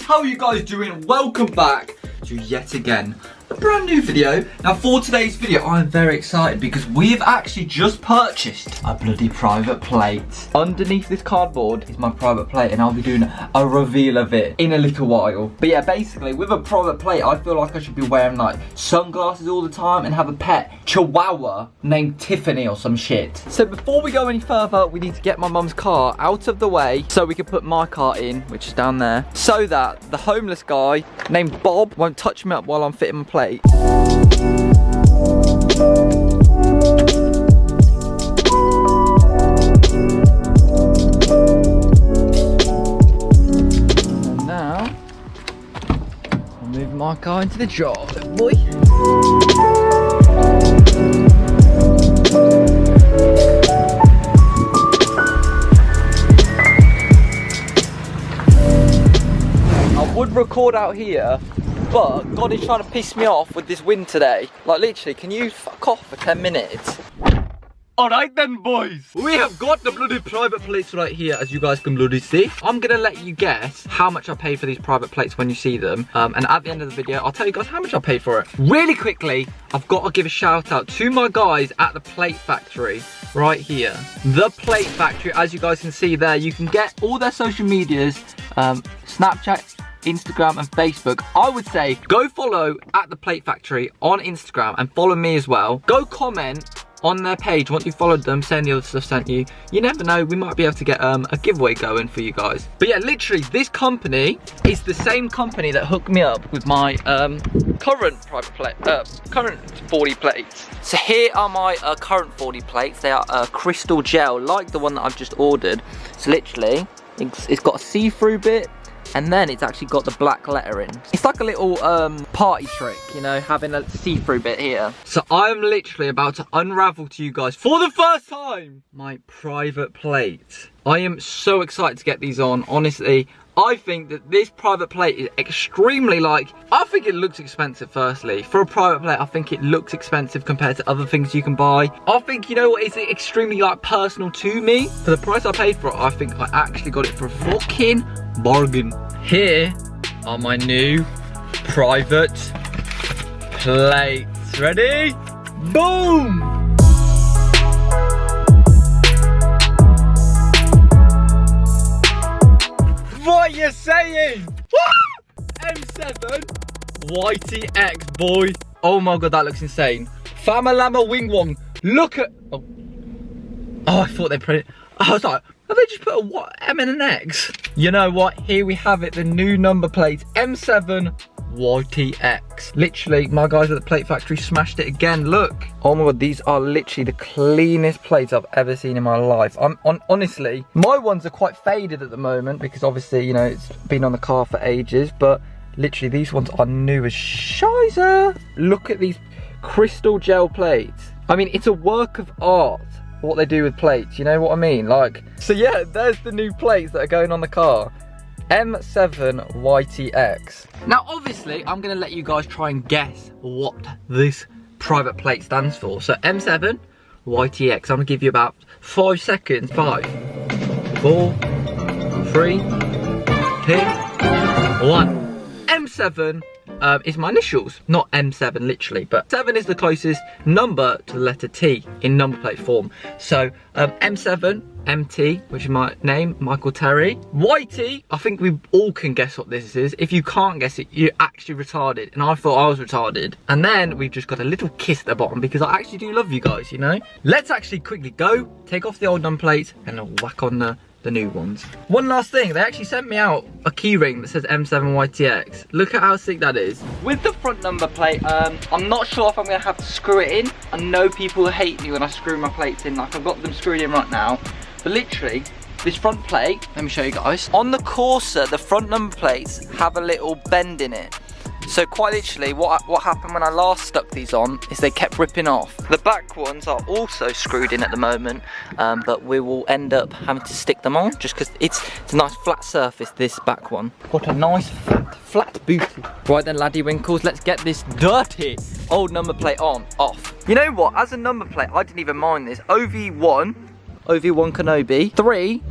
how are you guys doing? Welcome back to yet again a brand new video. Now for today's video, I'm very excited because we've actually just purchased a bloody private plate. Underneath this cardboard is my private plate and I'll be doing a reveal of it in a little while. But yeah, basically with a private plate, I feel like I should be wearing like sunglasses all the time and have a pet chihuahua named Tiffany or some shit. So before we go any further, we need to get my mum's car out of the way so we can put my car in, which is down there, so that the homeless guy named Bob won't touch me up while I'm fitting my plate. And now, I'll move my car into the job, boy. I would record out here, but God is trying to piss me off with this wind today. Like literally, can you fuck off for 10 minutes? Alright then boys, we have got the bloody private plates right here, as you guys can bloody see. I'm gonna let you guess how much I paid for these private plates when you see them. And at the end of the video, I'll tell you guys how much I paid for it. Really quickly, I've got to give a shout out to my guys at the Plate Factory right here. The Plate Factory, as you guys can see there, you can get all their social medias, Snapchat, Instagram and Facebook. I would say go follow at the Plate Factory on Instagram and follow me as well. Go comment on their page once you followed them saying the other stuff sent you. You never know, we might be able to get a giveaway going for you guys. But yeah, literally this company is the same company that hooked me up with my current private plate, current 40 plates. So here are my current 40 plates. They are crystal gel, like the one that I've just ordered. So literally it's got a see-through bit, and then it's actually got the black lettering. It's like a little party trick, you know, having a see-through bit here. So I'm literally about to unravel to you guys for the first time my private plate. I am so excited to get these on. Honestly, I think that this private plate is extremely I think it looks expensive firstly. For a private plate, I think it looks expensive compared to other things you can buy. I think, you know what, it's extremely personal to me. For the price I paid for it, I think I actually got it for a fucking bargain. Here are my new private plates. Ready? Boom! What you saying? M7 YTX, boy. Oh my god, that looks insane. Famalama Wing Wong. Look at. Oh, I thought they printed. I was like, have they just put a what? M and an X? You know what? Here we have it. The new number plate. M7 YTX. Literally, my guys at the Plate Factory smashed it again. Look. Oh my god, these are literally the cleanest plates I've ever seen in my life. Honestly, my ones are quite faded at the moment because obviously, you know, it's been on the car for ages, but literally these ones are new as shizer. Look at these crystal gel plates. I mean, it's a work of art what they do with plates, you know what I mean? So yeah, there's the new plates that are going on the car. M7 YTX. Now obviously I'm gonna let you guys try and guess what this private plate stands for. So M7 YTX, I'm gonna give you about 5 seconds. 5, 4, 3, 2, 1. M7 is my initials, not M7 literally, but 7 is the closest number to the letter T in number plate form. So M7, MT, which is my name, Michael Terry. YT, I think we all can guess what this is. If you can't guess it, you're actually retarded, and I thought I was retarded. And then we've just got a little kiss at the bottom because I actually do love you guys, you know? Let's actually quickly go, take off the old number plates, and then whack on the new ones. One last thing, they actually sent me out a key ring that says M7 YTX. Look at how sick that is. With the front number plate, I'm not sure if I'm gonna have to screw it in. I know people hate me when I screw my plates in, like I've got them screwed in right now. But literally, this front plate, let me show you guys. On the Corsa, the front number plates have a little bend in it. So quite literally, what happened when I last stuck these on is they kept ripping off. The back ones are also screwed in at the moment, but we will end up having to stick them on just because it's a nice flat surface, this back one. Got a nice flat booty. Right then, laddie winkles, let's get this dirty old number plate off. You know what, as a number plate, I didn't even mind this. OV1 Kenobi. 3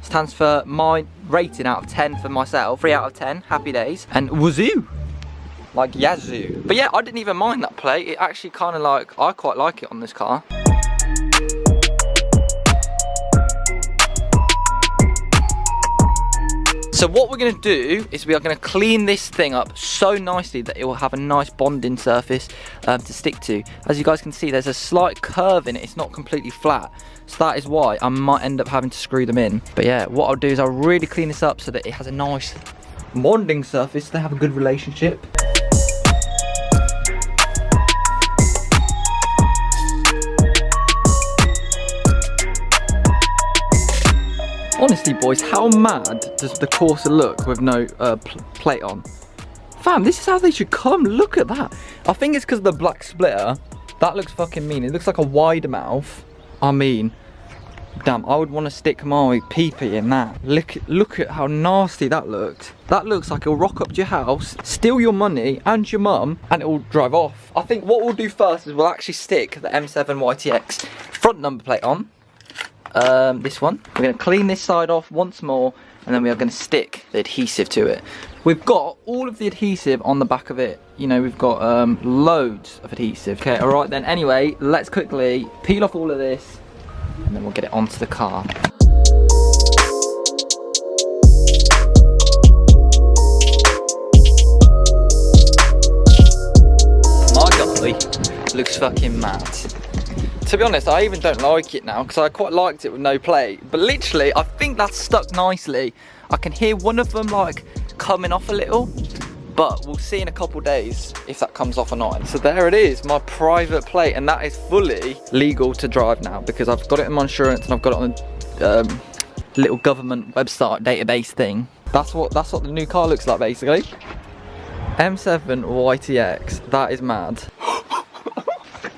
stands for my rating out of 10 for myself. 3 out of 10, happy days. And wazoo, like yazoo. But yeah, I didn't even mind that plate. It actually kind of like, I quite like it on this car. So what we're gonna do is we are gonna clean this thing up so nicely that it will have a nice bonding surface to stick to. As you guys can see, there's a slight curve in it. It's not completely flat. So that is why I might end up having to screw them in. But yeah, what I'll do is I'll really clean this up so that it has a nice bonding surface. They have a good relationship. Honestly, boys, how mad does the Corsa look with no plate on? Fam, this is how they should come. Look at that. I think it's because of the black splitter. That looks fucking mean. It looks like a wide mouth. I mean, damn, I would want to stick my pee-pee in that. Look at how nasty that looks. That looks like it'll rock up to your house, steal your money and your mum, and it will drive off. I think what we'll do first is we'll actually stick the M7 YTX front number plate on. This one. We're going to clean this side off once more, and then we are going to stick the adhesive to it. We've got all of the adhesive on the back of it. You know, we've got loads of adhesive. Okay, alright then. Anyway, let's quickly peel off all of this, and then we'll get it onto the car. My guy looks fucking mad. To be honest, I even don't like it now because I quite liked it with no plate. But literally, I think that's stuck nicely. I can hear one of them like coming off a little, but we'll see in a couple days if that comes off or not. So there it is, my private plate, and that is fully legal to drive now because I've got it in my insurance and I've got it on a little government website database thing. That's what the new car looks like basically. M7 YTX, that is mad.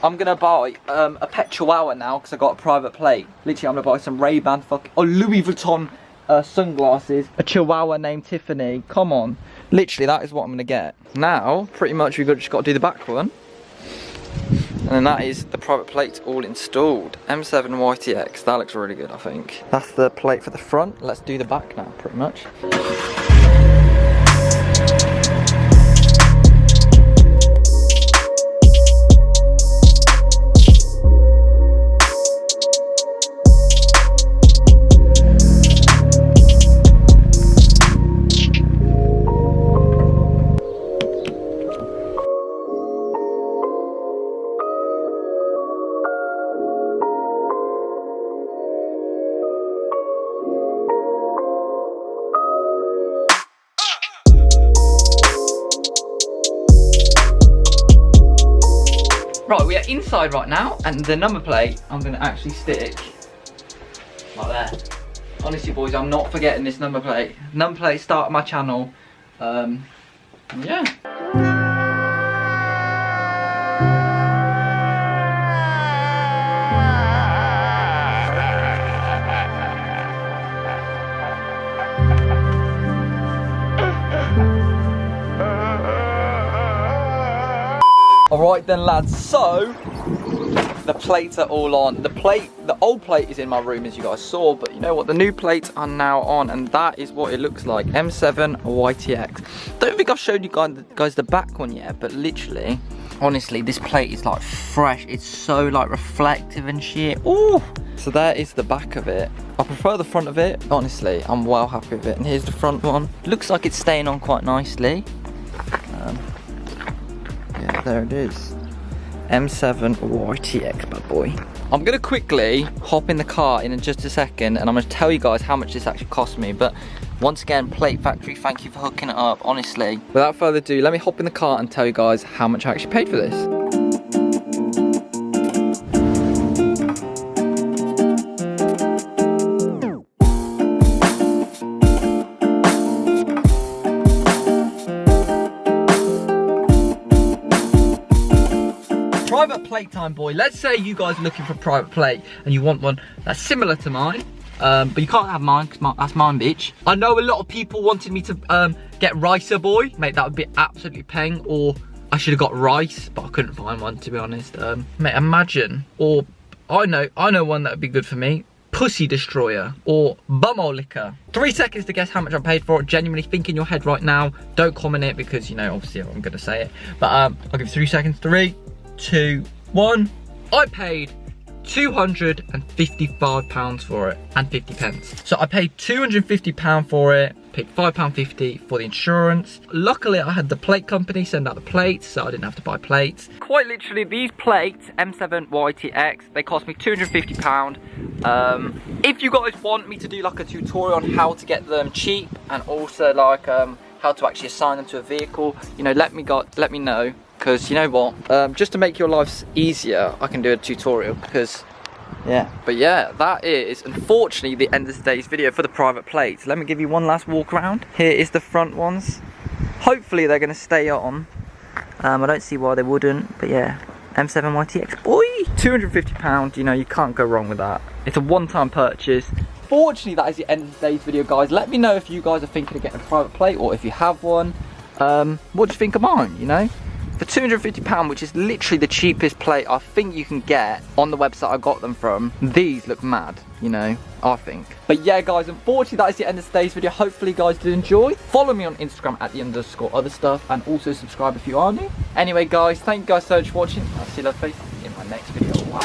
I'm gonna buy a pet chihuahua now because I got a private plate. Literally, I'm gonna buy some Ray-Ban Louis Vuitton sunglasses. A chihuahua named Tiffany. Come on. Literally, that is what I'm gonna get. Now, pretty much we've just got to do the back one. And then that is the private plate all installed. M7 YTX, that looks really good, I think. That's the plate for the front. Let's do the back now, pretty much. Right, we are inside right now, and the number plate I'm going to actually stick like there. Honestly, boys, I'm not forgetting this number plate. Number plate started my channel. Yeah. Alright then, lads, so the plates are all on. The old plate is in my room, as you guys saw, but you know what, the new plates are now on, and that is what it looks like. M7 YTX. Don't think I've showed you guys the back one yet, but literally, honestly, this plate is like fresh. It's so like reflective and shit. Ooh! So there is the back of it. I prefer the front of it. Honestly, I'm well happy with it. And here's the front one. Looks like it's staying on quite nicely. Yeah, there it is. M7 YTX, bad boy. I'm gonna quickly hop in the car in just a second, and I'm gonna tell you guys how much this actually cost me. But once again, Plate Factory, thank you for hooking it up, honestly. Without further ado, let me hop in the car and tell you guys how much I actually paid for this. Private plate time, boy. Let's say you guys are looking for a private plate and you want one that's similar to mine, but you can't have mine because that's mine, bitch. I know a lot of people wanted me to get Ricer, boy. Mate, that would be absolutely peng, or I should have got Rice, but I couldn't find one, to be honest. Mate, imagine, or I know one that would be good for me. Pussy Destroyer or Bumhole Liquor. 3 seconds to guess how much I paid for it. Genuinely think in your head right now. Don't comment it because, you know, obviously I'm going to say it. But I'll give you 3 seconds. 3, 2, 1. I paid £255 for it and 50 pence. So I paid £250 for it, paid £5.50 for the insurance. Luckily I had the plate company send out the plates, so I didn't have to buy plates. Quite literally, these plates, M7YTX, they cost me £250. If you guys want me to do like a tutorial on how to get them cheap and also like how to actually assign them to a vehicle, you know, let me know. Because you know what, just to make your lives easier, I can do a tutorial because, yeah. But yeah, that is unfortunately the end of today's video for the private plates. Let me give you one last walk around. Here is the front ones. Hopefully they're going to stay on. I don't see why they wouldn't, but yeah. M7YTX, boy! £250, you know, you can't go wrong with that. It's a one-time purchase. Fortunately, that is the end of today's video, guys. Let me know if you guys are thinking of getting a private plate or if you have one. What do you think of mine, you know? For £250, which is literally the cheapest plate I think you can get on the website I got them from, these look mad, you know, I think. But yeah, guys, unfortunately, that is the end of today's video. Hopefully, you guys did enjoy. Follow me on Instagram at @_OtherStuff and also subscribe if you are new. Anyway, guys, thank you guys so much for watching. I'll see you later in my next video. Wow.